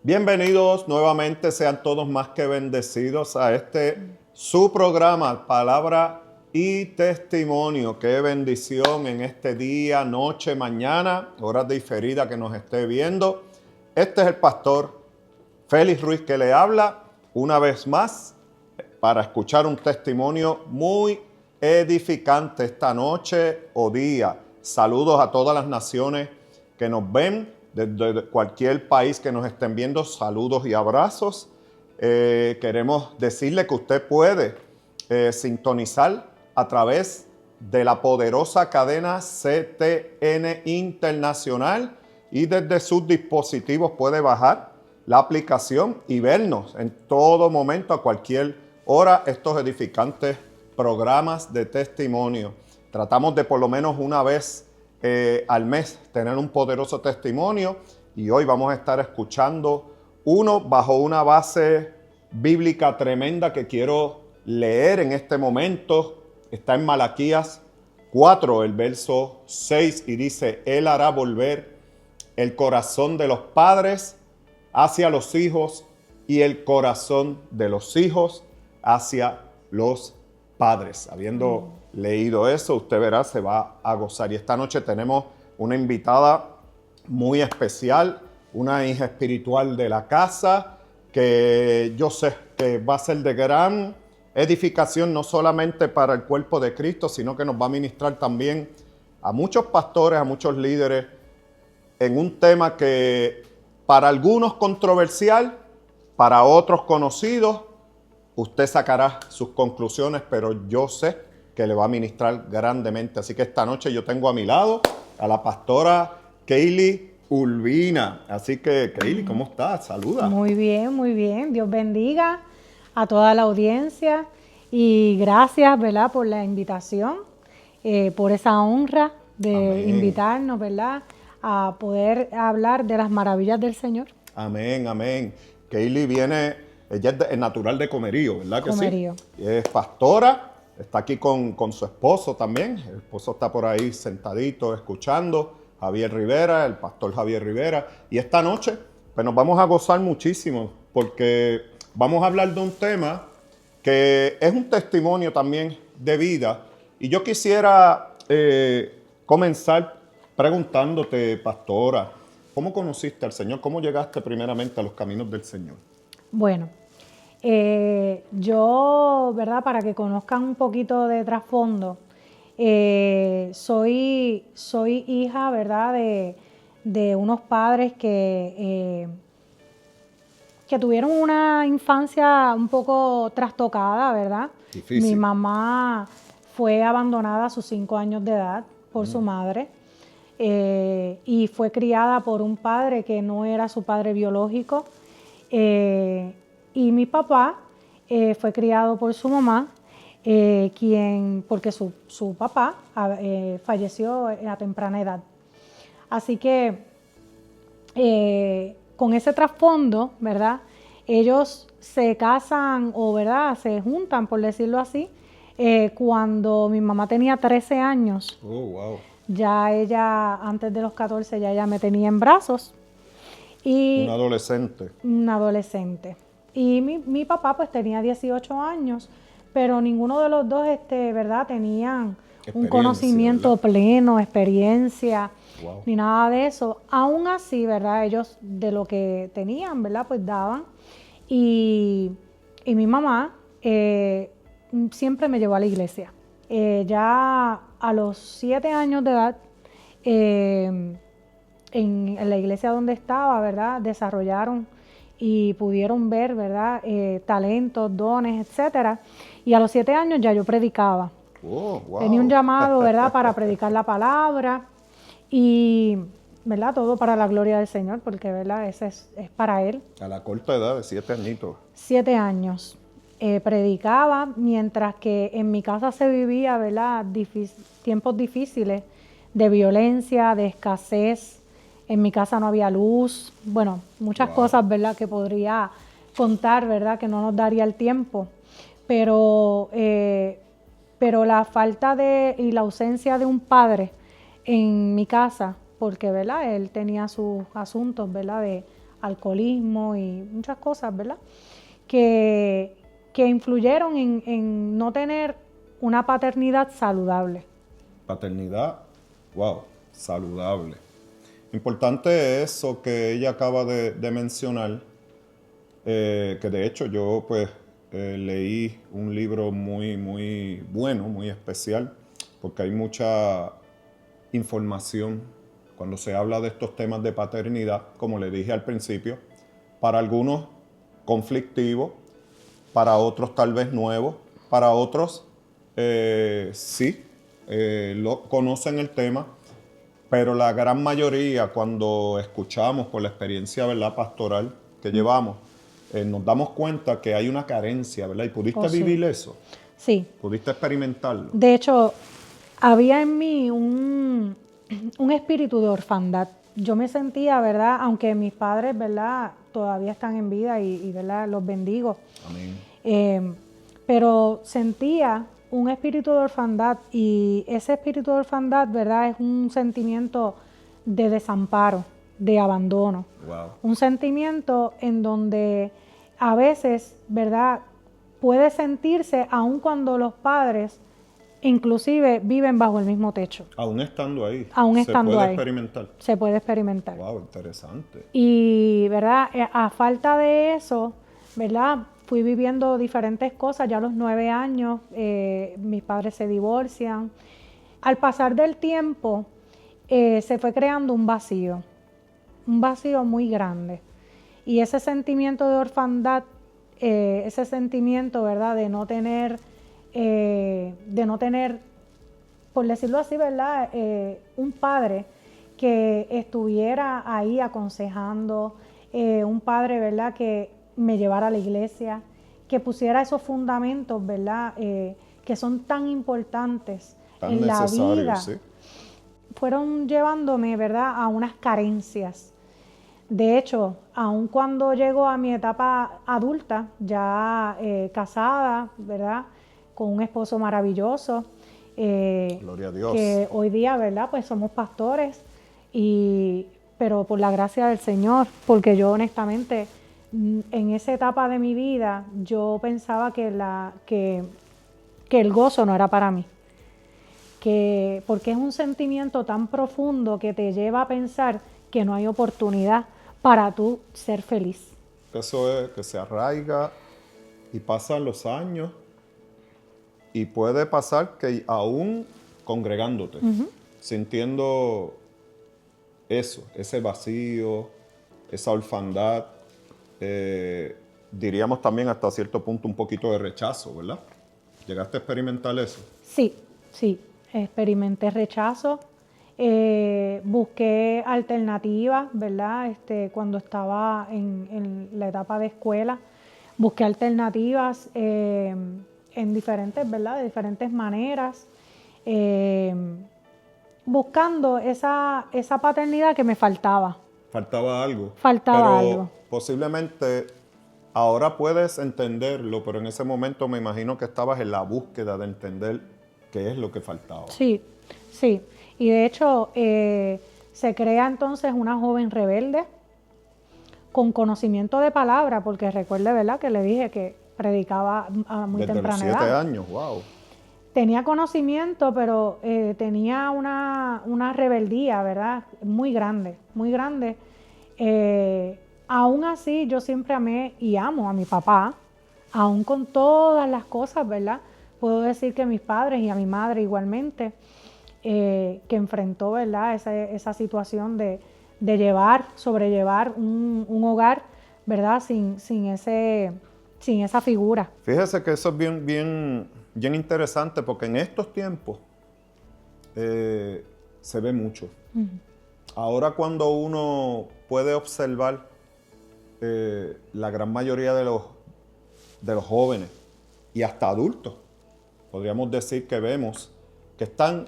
Bienvenidos nuevamente, sean todos más que bendecidos a su programa, Palabra y Testimonio. Qué bendición en este día, noche, mañana, horas diferidas que nos esté viendo. Este es el pastor Félix Ruiz que le habla una vez más para escuchar un testimonio muy edificante esta noche o día. Saludos a todas las naciones que nos ven, desde cualquier país que nos estén viendo, saludos y abrazos. Queremos decirle que usted puede sintonizar a través de la poderosa cadena CTN Internacional y desde sus dispositivos puede bajar la aplicación y vernos en todo momento, a cualquier hora, estos edificantes programas de testimonio. Tratamos de por lo menos una vez al mes tener un poderoso testimonio y hoy vamos a estar escuchando uno bajo una base bíblica tremenda que quiero leer en este momento. Está en Malaquías 4, el verso 6 y dice: Él hará volver el corazón de los padres hacia los hijos y el corazón de los hijos hacia los padres. Habiendo leído eso, usted verá, se va a gozar. Y esta noche tenemos una invitada muy especial, una hija espiritual de la casa, que yo sé que va a ser de gran edificación, no solamente para el cuerpo de Cristo, sino que nos va a ministrar también a muchos pastores, a muchos líderes, en un tema que para algunos controversial, para otros conocidos. Usted sacará sus conclusiones, pero yo sé que le va a ministrar grandemente. Así que esta noche yo tengo a mi lado a la pastora Kaylee Urbina. Así que, Kaylee, ¿cómo estás? Saluda. Muy bien, muy bien. Dios bendiga a toda la audiencia y gracias, ¿verdad?, por la invitación, por esa honra de Amén. Invitarnos, ¿verdad?, a poder hablar de las maravillas del Señor. Amén, amén. Kaylee viene, ella es natural de Comerío, ¿verdad que Comerío. sí? Es pastora, está aquí con su esposo también. El esposo está por ahí sentadito escuchando, Javier Rivera, el pastor Javier Rivera. Y esta noche pues nos vamos a gozar muchísimo porque vamos a hablar de un tema que es un testimonio también de vida. Y yo quisiera comenzar preguntándote, pastora, ¿cómo conociste al Señor? ¿Cómo llegaste primeramente a los caminos del Señor? Bueno, yo, ¿verdad?, para que conozcan un poquito de trasfondo, soy hija, ¿verdad?, de unos padres que tuvieron una infancia un poco trastocada, ¿verdad? Difícil. Mi mamá fue abandonada a sus 5 años de edad por su madre y fue criada por un padre que no era su padre biológico. Y mi papá fue criado por su mamá, porque su papá falleció a temprana edad. Así que con ese trasfondo, ¿verdad?, ellos se casan o, ¿verdad?, se juntan, por decirlo así, cuando mi mamá tenía 13 años. Oh, wow. Ya ella, antes de los 14, ya ella me tenía en brazos. Y Un adolescente. un adolescente. Y mi papá pues tenía 18 años, pero ninguno de los dos, ¿verdad?, tenían un conocimiento, ¿verdad?, pleno, experiencia, wow, ni nada de eso. Aún así, ¿verdad?, ellos de lo que tenían, ¿verdad?, pues daban. Y mi mamá siempre me llevó a la iglesia. Ya a los 7 años de edad, en la iglesia donde estaba, ¿verdad?, desarrollaron y pudieron ver, ¿verdad?, talentos, dones, etcétera. Y a los 7 años ya yo predicaba. Oh, wow. Tenía un llamado, ¿verdad?, para predicar la palabra y, ¿verdad?, todo para la gloria del Señor, porque, ¿verdad?, ese es para Él. A la corta edad de 7 añitos. 7 años. Predicaba mientras que en mi casa se vivía, ¿verdad?, tiempos difíciles de violencia, de escasez. En mi casa no había luz, bueno, muchas cosas, ¿verdad?, que podría contar, ¿verdad?, que no nos daría el tiempo. Pero la falta y la ausencia de un padre en mi casa, porque, ¿verdad?, él tenía sus asuntos, ¿verdad?, de alcoholismo y muchas cosas, ¿verdad? Que influyeron en no tener una paternidad saludable. Paternidad, wow, saludable. Importante eso que ella acaba de mencionar, que de hecho yo pues leí un libro muy bueno, muy especial, porque hay mucha información cuando se habla de estos temas de paternidad, como le dije al principio, para algunos conflictivos, para otros tal vez nuevos, para otros sí, conocen el tema, pero la gran mayoría cuando escuchamos por la experiencia, ¿verdad?, pastoral que llevamos, nos damos cuenta que hay una carencia, ¿verdad? ¿Y pudiste vivir eso? Sí. ¿Pudiste experimentarlo? De hecho, había en mí un espíritu de orfandad. Yo me sentía, ¿verdad? Aunque mis padres, ¿verdad?, todavía están en vida y ¿verdad?, los bendigo. Amén. Pero sentía un espíritu de orfandad y ese espíritu de orfandad, ¿verdad?, es un sentimiento de desamparo, de abandono. Wow. Un sentimiento en donde a veces, ¿verdad?, puede sentirse aun cuando los padres inclusive viven bajo el mismo techo. Aún estando ahí. Aún estando ahí. Se puede experimentar. Se puede experimentar. Wow, interesante. Y, ¿verdad?, a falta de eso, ¿verdad?, fui viviendo diferentes cosas. Ya a los 9 años, mis padres se divorcian. Al pasar del tiempo, se fue creando un vacío muy grande. Y ese sentimiento de orfandad, ese sentimiento, ¿verdad?, de no tener, por decirlo así, ¿verdad?, un padre que estuviera ahí aconsejando, un padre, ¿verdad?, que me llevara a la iglesia, que pusiera esos fundamentos, ¿verdad?, que son tan importantes tan en la vida. Sí. Fueron llevándome, ¿verdad?, a unas carencias. De hecho, aun cuando llego a mi etapa adulta, ya casada, ¿verdad?, con un esposo maravilloso, Gloria a Dios, que hoy día, ¿verdad?, pues somos pastores, pero por la gracia del Señor, porque yo honestamente en esa etapa de mi vida yo pensaba que el gozo no era para mí, porque es un sentimiento tan profundo que te lleva a pensar que no hay oportunidad para tú ser feliz. Eso es que se arraiga y pasan los años y puede pasar que aún congregándote, sintiendo eso, ese vacío, esa orfandad, diríamos también hasta cierto punto un poquito de rechazo, ¿verdad? ¿Llegaste a experimentar eso? Sí, experimenté rechazo, busqué alternativas, ¿verdad? Cuando estaba en la etapa de escuela, busqué alternativas en diferentes, ¿verdad?, de diferentes maneras, buscando esa paternidad que me faltaba. Faltaba algo. Faltaba algo. Posiblemente ahora puedes entenderlo, pero en ese momento me imagino que estabas en la búsqueda de entender qué es lo que faltaba. Sí. Y de hecho, se crea entonces una joven rebelde con conocimiento de palabra, porque recuerde, ¿verdad?, que le dije que predicaba a muy temprana edad. Desde los 7 años, wow. Tenía conocimiento, pero tenía una rebeldía, ¿verdad?, muy grande, muy grande. Aún así, yo siempre amé y amo a mi papá, aún con todas las cosas, ¿verdad? Puedo decir que mis padres y a mi madre igualmente, que enfrentó, ¿verdad?, esa situación de sobrellevar un hogar, ¿verdad?, sin esa figura. Fíjese que eso es bien interesante, porque en estos tiempos se ve mucho. Ahora cuando uno puede observar la gran mayoría de los jóvenes y hasta adultos, podríamos decir que vemos que están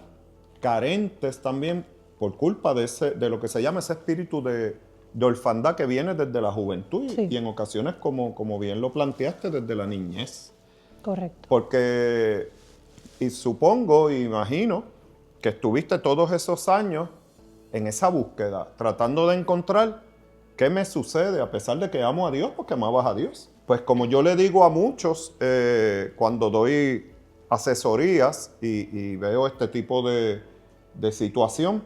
carentes también por culpa de lo que se llama ese espíritu de orfandad que viene desde la juventud, Sí. y en ocasiones, como bien lo planteaste, desde la niñez. Correcto. Porque, y supongo, imagino, que estuviste todos esos años en esa búsqueda, tratando de encontrar ¿qué me sucede a pesar de que amo a Dios? Porque amabas a Dios. Pues como yo le digo a muchos cuando doy asesorías y veo este tipo de situación,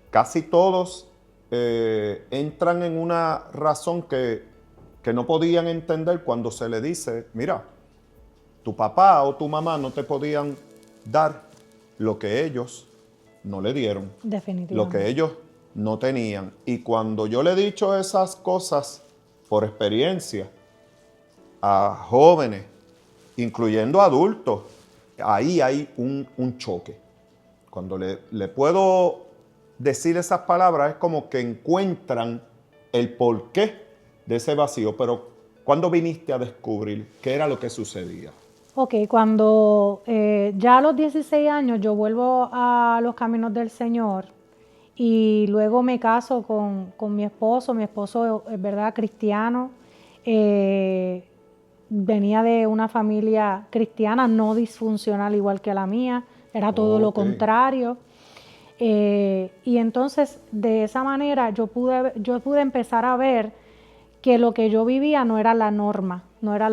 casi todos entran en una razón que no podían entender cuando se le dice, mira, tu papá o tu mamá no te podían dar lo que ellos no le dieron, Definitivamente. lo que ellos no tenían. Y cuando yo le he dicho esas cosas por experiencia a jóvenes, incluyendo adultos, ahí hay un choque. Cuando le puedo decir esas palabras es como que encuentran el porqué de ese vacío. Pero ¿cuándo viniste a descubrir qué era lo que sucedía? Ok, cuando ya a los 16 años yo vuelvo a los caminos del Señor y luego me caso con mi esposo es verdad cristiano, venía de una familia cristiana no disfuncional igual que la mía, era todo lo contrario. Y entonces de esa manera yo pude empezar a ver que lo que yo vivía no era la norma, no era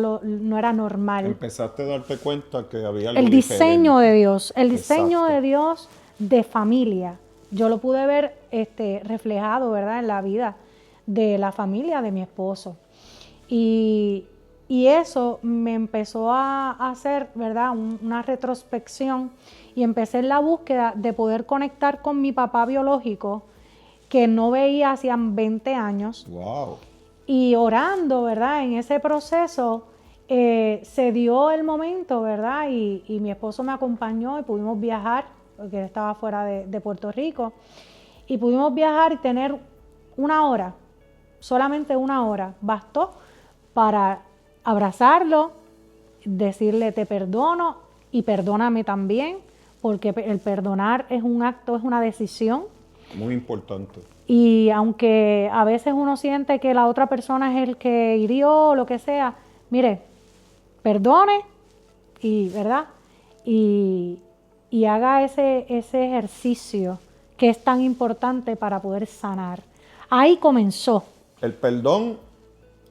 normal. Empezaste a darte cuenta que había algo el diseño diferente. de Dios, el diseño Exacto. de Dios de familia, yo lo pude ver reflejado, ¿verdad?, en la vida de la familia de mi esposo. Y eso me empezó a hacer, ¿verdad?, una retrospección y empecé en la búsqueda de poder conectar con mi papá biológico que no veía hacían 20 años. Wow. Y orando, ¿verdad?, en ese proceso se dio el momento, ¿verdad?, y mi esposo me acompañó y pudimos viajar, porque él estaba fuera de Puerto Rico, y pudimos viajar y tener una hora, solamente una hora, bastó para abrazarlo, decirle te perdono y perdóname también, porque el perdonar es un acto, es una decisión. Muy importante. Y aunque a veces uno siente que la otra persona es el que hirió o lo que sea, mire, perdone y, ¿verdad? Y haga ese ejercicio que es tan importante para poder sanar. Ahí comenzó. El perdón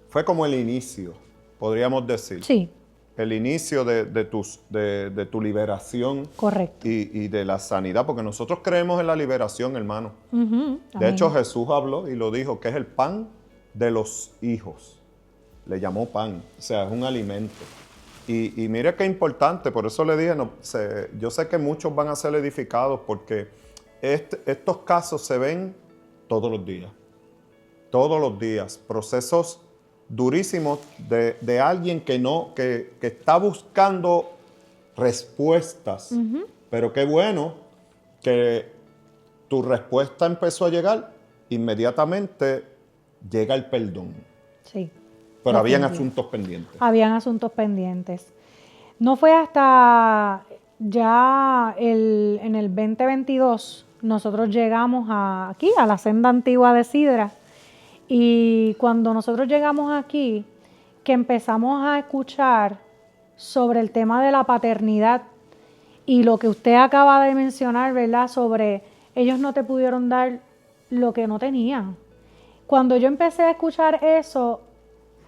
fue como el inicio, podríamos decir. Sí. El inicio de tu liberación. Correcto. Y de la sanidad, porque nosotros creemos en la liberación, hermano. Uh-huh. De hecho, Jesús habló y lo dijo, que es el pan de los hijos. Le llamó pan, o sea, es un alimento. Y mire qué importante, por eso le dije, yo sé que muchos van a ser edificados porque estos casos se ven todos los días. Todos los días. Procesos durísimos de alguien que está buscando respuestas. Uh-huh. Pero qué bueno que tu respuesta empezó a llegar, inmediatamente llega el perdón. Sí. Pero habían asuntos pendientes. Habían asuntos pendientes. No fue hasta ya en el 2022, nosotros llegamos aquí, a la senda antigua de Sidra, y cuando nosotros llegamos aquí, que empezamos a escuchar sobre el tema de la paternidad y lo que usted acaba de mencionar, ¿verdad?, sobre ellos no te pudieron dar lo que no tenían. Cuando yo empecé a escuchar eso,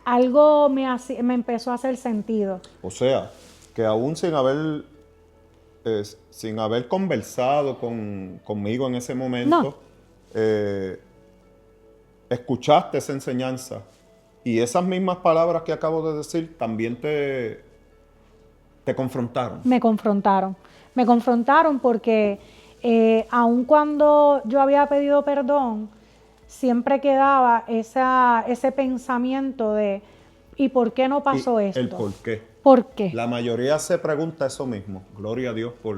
algo me empezó a hacer sentido. O sea, que aún sin haber conversado conmigo en ese momento, escuchaste esa enseñanza y esas mismas palabras que acabo de decir también te confrontaron. Me confrontaron porque aun cuando yo había pedido perdón, siempre quedaba ese pensamiento de ¿y por qué no pasó esto? El por qué. ¿Por qué? La mayoría se pregunta eso mismo. Gloria a Dios pues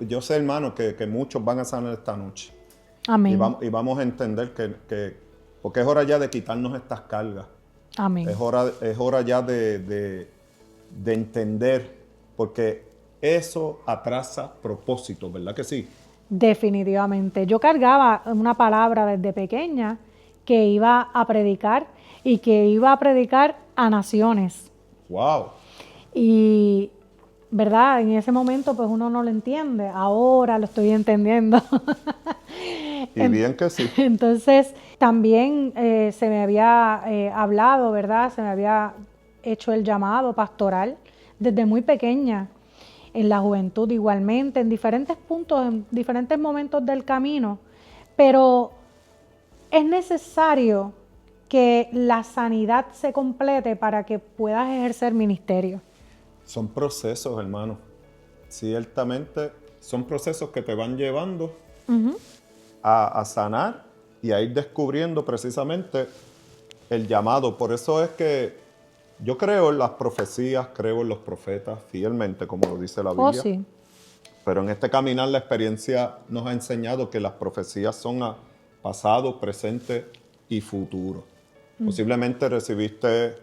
yo sé, hermano, que muchos van a sanar esta noche. Amén. Y vamos a entender que porque es hora ya de quitarnos estas cargas. Amén. Es hora ya de entender, porque eso atrasa propósito, ¿verdad que sí? Definitivamente. Yo cargaba una palabra desde pequeña que iba a predicar y que iba a predicar a naciones. ¡Wow! Y, ¿verdad? En ese momento pues uno no lo entiende. Ahora lo estoy entendiendo. Y bien que sí. Entonces, también se me había hablado, ¿verdad? Se me había hecho el llamado pastoral desde muy pequeña, en la juventud igualmente, en diferentes puntos, en diferentes momentos del camino, pero es necesario que la sanidad se complete para que puedas ejercer ministerio. Son procesos, hermano. Ciertamente son procesos que te van llevando a sanar y a ir descubriendo precisamente el llamado. Por eso es que yo creo en las profecías, creo en los profetas fielmente, como lo dice la Biblia. Oh, sí. Pero en este caminar la experiencia nos ha enseñado que las profecías son a pasado, presente y futuro. Posiblemente recibiste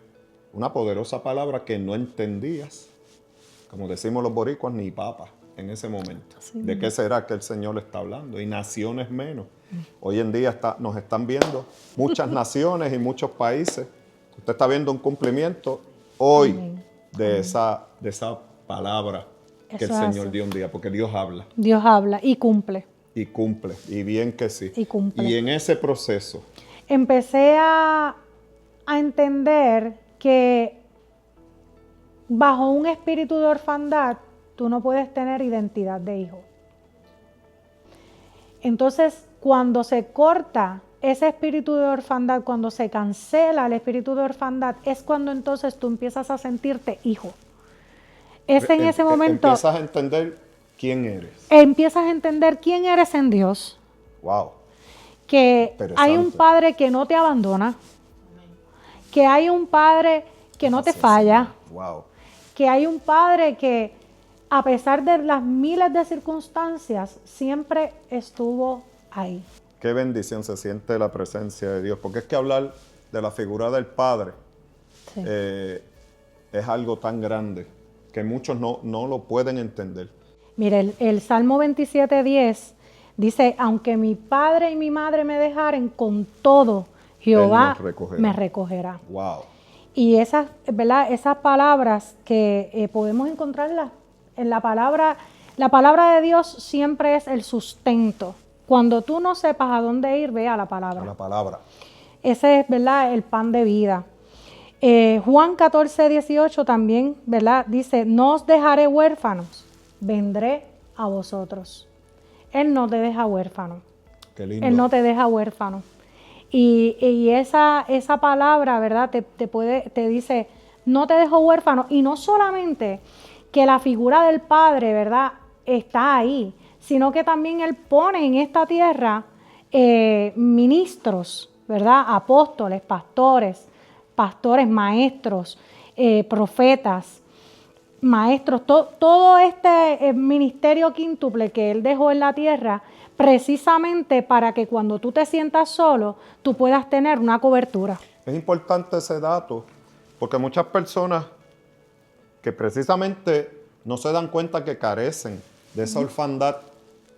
una poderosa palabra que no entendías, como decimos los boricuas, ni papa en ese momento. Sí. ¿De qué será que el Señor le está hablando? Y naciones menos. Hoy en día nos están viendo muchas naciones y muchos países. Usted está viendo un cumplimiento hoy de esa palabra que el Señor dio un día, porque Dios habla. Dios habla y cumple. Y cumple, y bien que sí. Y cumple. Y en ese proceso empecé a entender que bajo un espíritu de orfandad tú no puedes tener identidad de hijo. Entonces, cuando se corta ese espíritu de orfandad, cuando se cancela el espíritu de orfandad, es cuando entonces tú empiezas a sentirte hijo. Es en ese momento... Empiezas a entender quién eres. Empiezas a entender quién eres en Dios. Wow. Que hay un Padre que no te abandona. Que hay un Padre que no te falla. Wow. Que hay un Padre que, a pesar de las miles de circunstancias, siempre estuvo ahí. Qué bendición se siente la presencia de Dios, porque es que hablar de la figura del Padre Sí. Es algo tan grande que muchos no lo pueden entender. Mire, el Salmo 27:10 dice, aunque mi padre y mi madre me dejaren, con todo Jehová me recogerá. Wow. Y esas, ¿verdad? Esas palabras que podemos encontrar en la palabra de Dios siempre es el sustento. Cuando tú no sepas a dónde ir, ve a la palabra. A la palabra. Ese es, ¿verdad?, el pan de vida. Juan 14:18 también, ¿verdad?, dice, no os dejaré huérfanos, vendré a vosotros. Él no te deja huérfano. Qué lindo. Él no te deja huérfano. Y esa palabra, ¿verdad?, te dice, no te dejo huérfano. Y no solamente que la figura del Padre, ¿verdad?, está ahí, sino que también Él pone en esta tierra ministros, ¿verdad?, apóstoles, pastores, maestros, profetas, maestros, todo este ministerio quíntuple que Él dejó en la tierra, precisamente para que cuando tú te sientas solo, tú puedas tener una cobertura. Es importante ese dato, porque muchas personas que precisamente no se dan cuenta que carecen de esa orfandad,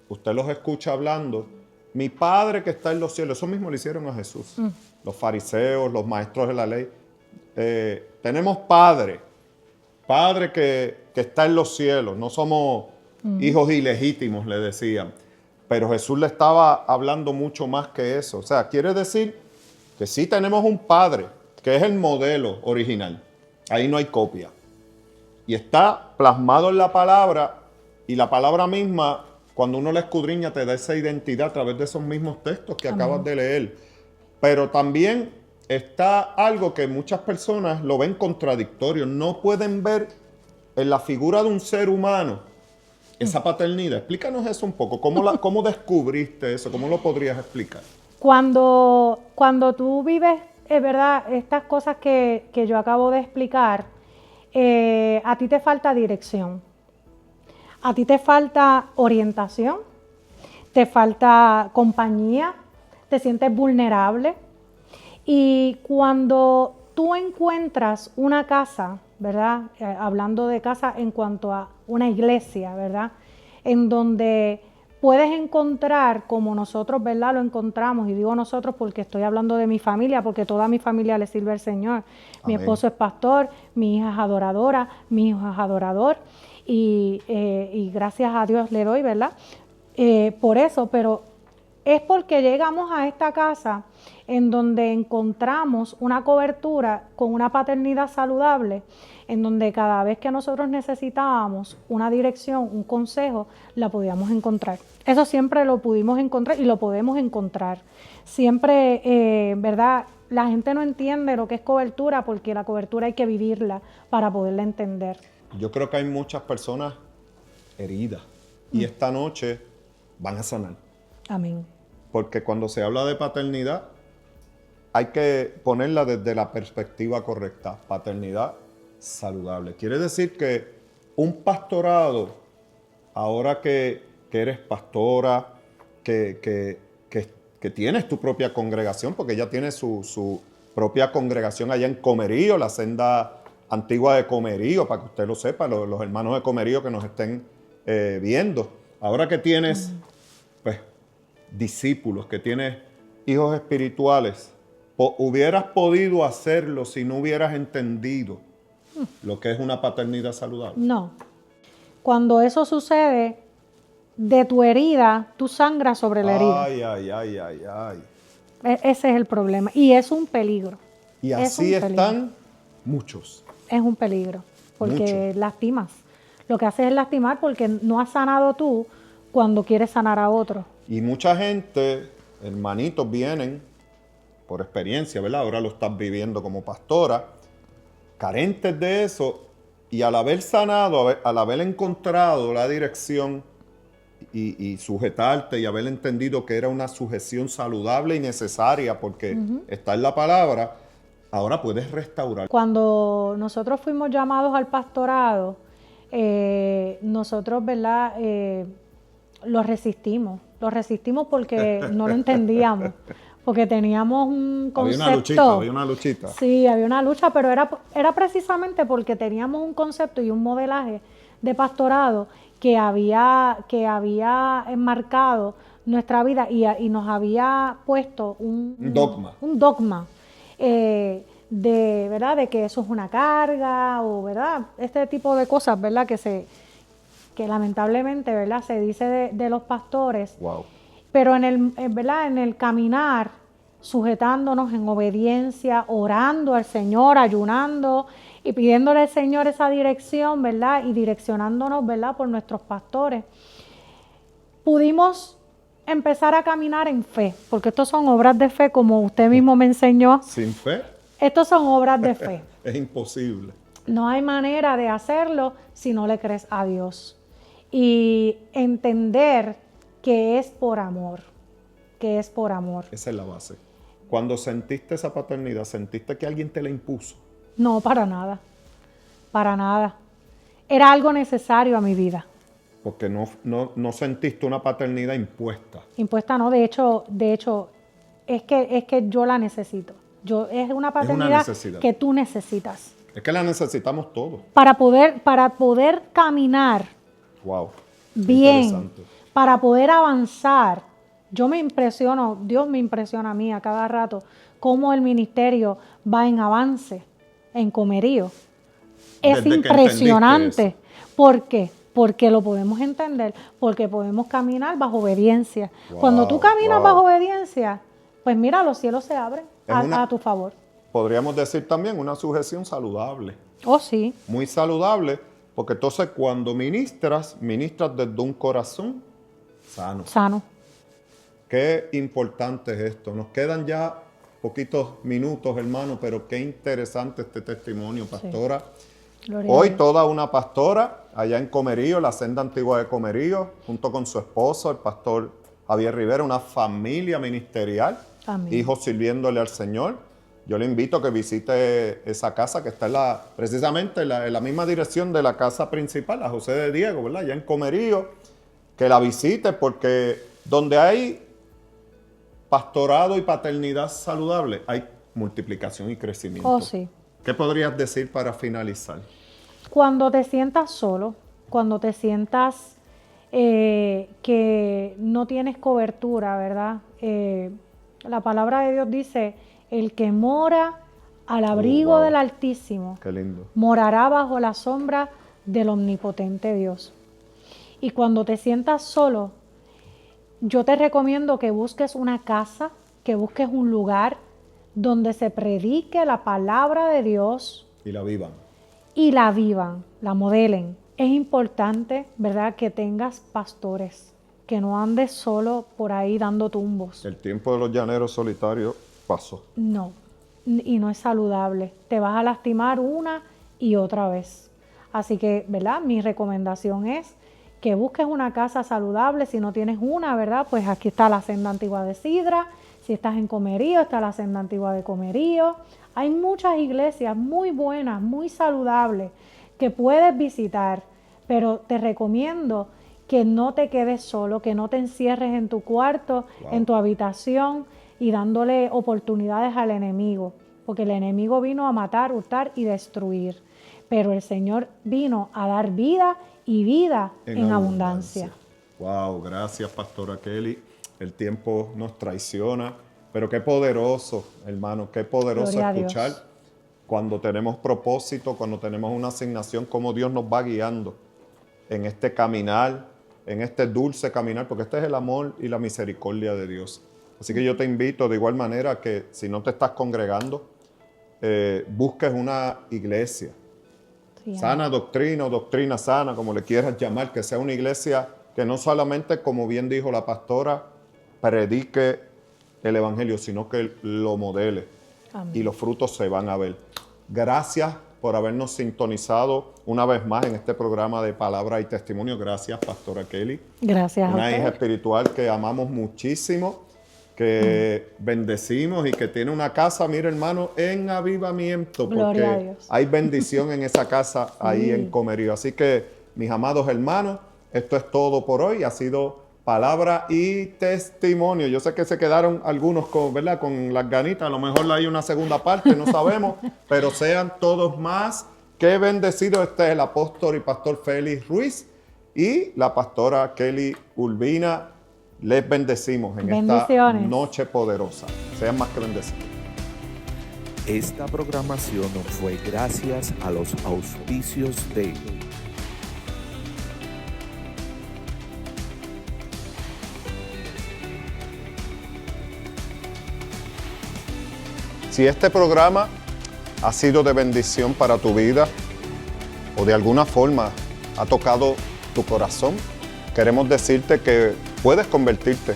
usted los escucha hablando, mi Padre que está en los cielos, eso mismo le hicieron a Jesús. Los fariseos, los maestros de la ley. Tenemos Padre que está en los cielos, no somos hijos ilegítimos, le decían. Pero Jesús le estaba hablando mucho más que eso. O sea, quiere decir que sí tenemos un Padre, que es el modelo original. Ahí no hay copia. Y está plasmado en la palabra, y la palabra misma, cuando uno la escudriña, te da esa identidad a través de esos mismos textos que acabas de leer. Pero también está algo que muchas personas lo ven contradictorio. No pueden ver en la figura de un ser humano esa paternidad. Explícanos eso un poco. ¿Cómo descubriste eso? ¿Cómo lo podrías explicar? Cuando tú vives, es verdad, estas cosas que yo acabo de explicar, a ti te falta dirección. A ti te falta orientación, te falta compañía, te sientes vulnerable. Y cuando tú encuentras una casa, ¿verdad? Hablando de casa en cuanto a una iglesia, ¿verdad?, en donde puedes encontrar, como nosotros, ¿verdad?, lo encontramos, y digo nosotros porque estoy hablando de mi familia, porque toda mi familia le sirve al Señor. Amén. Mi esposo es pastor, mi hija es adoradora, mi hijo es adorador, y gracias a Dios le doy, ¿verdad?, por eso, pero es porque llegamos a esta casa en donde encontramos una cobertura con una paternidad saludable, en donde cada vez que nosotros necesitábamos una dirección, un consejo, la podíamos encontrar. Eso siempre lo pudimos encontrar y lo podemos encontrar. Siempre, ¿verdad? La gente no entiende lo que es cobertura porque la cobertura hay que vivirla para poderla entender. Yo creo que hay muchas personas heridas y esta noche van a sanar. Amén. Porque cuando se habla de paternidad, hay que ponerla desde la perspectiva correcta. Paternidad saludable. Quiere decir que un pastorado, ahora que eres pastora, que tienes tu propia congregación, porque ella tiene su propia congregación allá en Comerío, la senda antigua de Comerío, para que usted lo sepa, los hermanos de Comerío que nos estén viendo. Ahora que tienes pues, discípulos, que tienes hijos espirituales, hubieras podido hacerlo si no hubieras entendido lo que es una paternidad saludable. No. Cuando eso sucede, de tu herida, tú sangras sobre la herida. Ay. Ese es el problema. Y es un peligro. Y así están muchos. Es un peligro. Porque lastimas. Lo que haces es lastimar porque no has sanado tú cuando quieres sanar a otro. Y mucha gente, hermanitos, vienen por experiencia, ¿verdad? Ahora lo estás viviendo como pastora, carentes de eso, y al haber sanado, al haber encontrado la dirección y sujetarte y haber entendido que era una sujeción saludable y necesaria porque está en la palabra, ahora puedes restaurar. Cuando nosotros fuimos llamados al pastorado, nosotros, ¿verdad? Lo resistimos porque no lo entendíamos. Porque teníamos un concepto. Había una luchita. Sí, había una lucha, pero era precisamente porque teníamos un concepto y un modelaje de pastorado que había enmarcado nuestra vida y nos había puesto un dogma de, ¿verdad? De que eso es una carga o, ¿verdad? Este tipo de cosas, ¿verdad? Que lamentablemente, ¿verdad? Se dice de los pastores. Wow. Pero ¿verdad? En el caminar, sujetándonos en obediencia, orando al Señor, ayunando y pidiéndole al Señor esa dirección, ¿verdad? Y direccionándonos, ¿verdad? Por nuestros pastores, pudimos empezar a caminar en fe, porque estos son obras de fe, como usted mismo me enseñó. Sin fe. Estos son obras de fe. Es imposible. No hay manera de hacerlo si no le crees a Dios. Y entender que es por amor, que es por amor. Esa es la base. Cuando sentiste esa paternidad, ¿sentiste que alguien te la impuso? No, para nada, para nada. Era algo necesario a mi vida. Porque no sentiste una paternidad impuesta. Impuesta no, de hecho, es que yo la necesito. Es una paternidad que tú necesitas. Es que la necesitamos todos. Para poder caminar bien, para poder avanzar. Yo me impresiono, Dios me impresiona a mí a cada rato, cómo el ministerio va en avance, en Comerío. Es impresionante. ¿Por qué? Porque lo podemos entender, porque podemos caminar bajo obediencia. Cuando tú caminas bajo obediencia, pues mira, los cielos se abren a tu favor. Podríamos decir también una sujeción saludable. Oh, sí. Muy saludable, porque entonces cuando ministras desde un corazón sano. Qué importante es esto. Nos quedan ya poquitos minutos, hermano, pero qué interesante este testimonio, pastora. Sí. Hoy toda una pastora allá en Comerío, la senda antigua de Comerío, junto con su esposo, el pastor Javier Rivera, una familia ministerial, hijos sirviéndole al Señor. Yo le invito a que visite esa casa que está precisamente en la misma dirección de la casa principal, la José de Diego, ¿verdad? Allá en Comerío, que la visite porque donde hay pastorado y paternidad saludable, hay multiplicación y crecimiento. Oh, sí. ¿Qué podrías decir para finalizar? Cuando te sientas solo, cuando te sientas que no tienes cobertura, ¿verdad? La palabra de Dios dice, el que mora al abrigo del Altísimo, qué lindo, morará bajo la sombra del omnipotente Dios. Y cuando te sientas solo, yo te recomiendo que busques una casa, que busques un lugar donde se predique la palabra de Dios. Y la vivan. Y la vivan, la modelen. Es importante, ¿verdad?, que tengas pastores, que no andes solo por ahí dando tumbos. El tiempo de los llaneros solitarios pasó. No, y no es saludable. Te vas a lastimar una y otra vez. Así que, ¿verdad?, mi recomendación es que busques una casa saludable. Si no tienes una, ¿verdad?, pues aquí está la Senda Antigua de Sidra. Si estás en Comerío, está la Senda Antigua de Comerío. Hay muchas iglesias muy buenas, muy saludables, que puedes visitar, pero te recomiendo que no te quedes solo, que no te encierres en tu cuarto, en tu habitación y dándole oportunidades al enemigo, porque el enemigo vino a matar, hurtar y destruir, pero el Señor vino a dar vida y vida en abundancia. Wow, gracias, Pastora Kelly. El tiempo nos traiciona, pero qué poderoso, hermano, qué poderoso Gloria escuchar cuando tenemos propósito, cuando tenemos una asignación, cómo Dios nos va guiando en este caminar, en este dulce caminar, porque este es el amor y la misericordia de Dios. Así que yo te invito de igual manera que si no te estás congregando, busques una iglesia. Sí, sana doctrina o doctrina sana, como le quieras llamar, que sea una iglesia que no solamente, como bien dijo la pastora, predique el evangelio, sino que lo modele. Amén. Y los frutos se van a ver. Gracias por habernos sintonizado una vez más en este programa de Palabra y Testimonio. Gracias, Pastora Kelly. Gracias a usted. Una hija espiritual que amamos muchísimo, que bendecimos y que tiene una casa, mira, hermano, en avivamiento. Gloria a Dios. Hay bendición en esa casa ahí en Comerío. Así que, mis amados hermanos, esto es todo por hoy. Ha sido Palabra y Testimonio. Yo sé que se quedaron algunos con, ¿verdad?, con las ganitas. A lo mejor hay una segunda parte, no sabemos. Pero sean todos más que bendecidos. Este es el apóstol y pastor Félix Ruiz y la pastora Kelly Urbina. Les bendecimos en esta noche poderosa. Sean más que bendecidos. Esta programación fue gracias a los auspicios de Si este programa ha sido de bendición para tu vida o de alguna forma ha tocado tu corazón, queremos decirte que puedes convertirte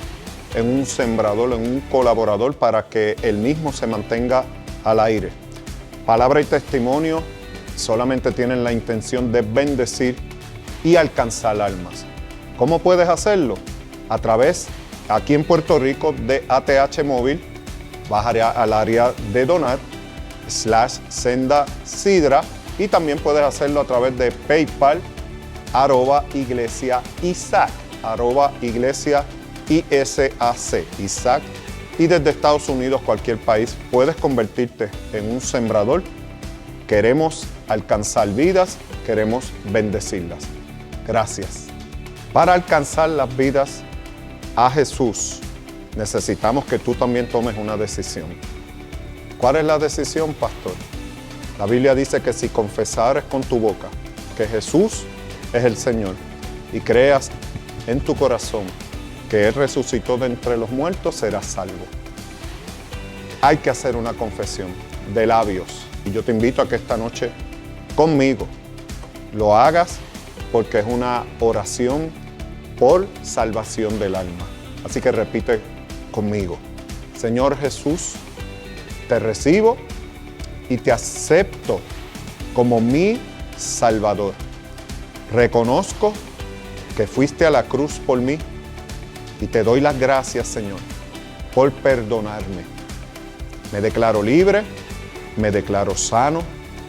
en un sembrador, en un colaborador para que el mismo se mantenga al aire. Palabra y Testimonio solamente tienen la intención de bendecir y alcanzar almas. ¿Cómo puedes hacerlo? A través, aquí en Puerto Rico, de ATH Móvil. Vas al área de donar, /Senda Sidra, y también puedes hacerlo a través de PayPal, @Iglesia Isaac, @Iglesia ISAC, Isaac. Y desde Estados Unidos, cualquier país, puedes convertirte en un sembrador. Queremos alcanzar vidas, queremos bendecirlas. Gracias. Para alcanzar las vidas a Jesús, necesitamos que tú también tomes una decisión. ¿Cuál es la decisión, pastor? La Biblia dice que si confesares con tu boca que Jesús es el Señor y creas en tu corazón que Él resucitó de entre los muertos, serás salvo. Hay que hacer una confesión de labios. Y yo te invito a que esta noche conmigo lo hagas, porque es una oración por salvación del alma. Así que repite conmigo: Señor Jesús, te recibo y te acepto como mi Salvador. Reconozco que fuiste a la cruz por mí y te doy las gracias, Señor, por perdonarme. Me declaro libre, me declaro sano,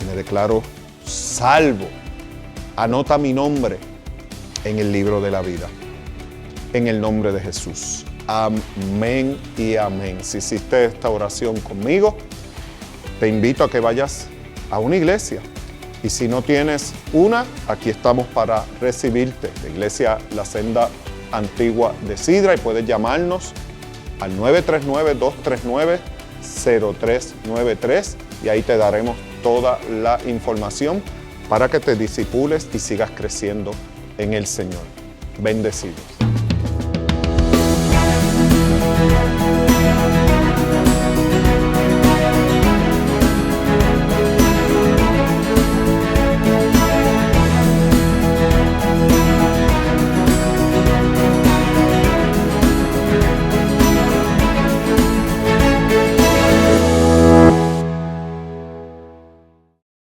me declaro salvo. Anota mi nombre en el libro de la vida. En el nombre de Jesús. Amén y amén. Si hiciste esta oración conmigo, te invito a que vayas a una iglesia. Y si no tienes una, aquí estamos para recibirte. La iglesia La Senda Antigua de Sidra, y puedes llamarnos al 939-239-0393 y ahí te daremos toda la información para que te discipules y sigas creciendo en el Señor. Bendecidos.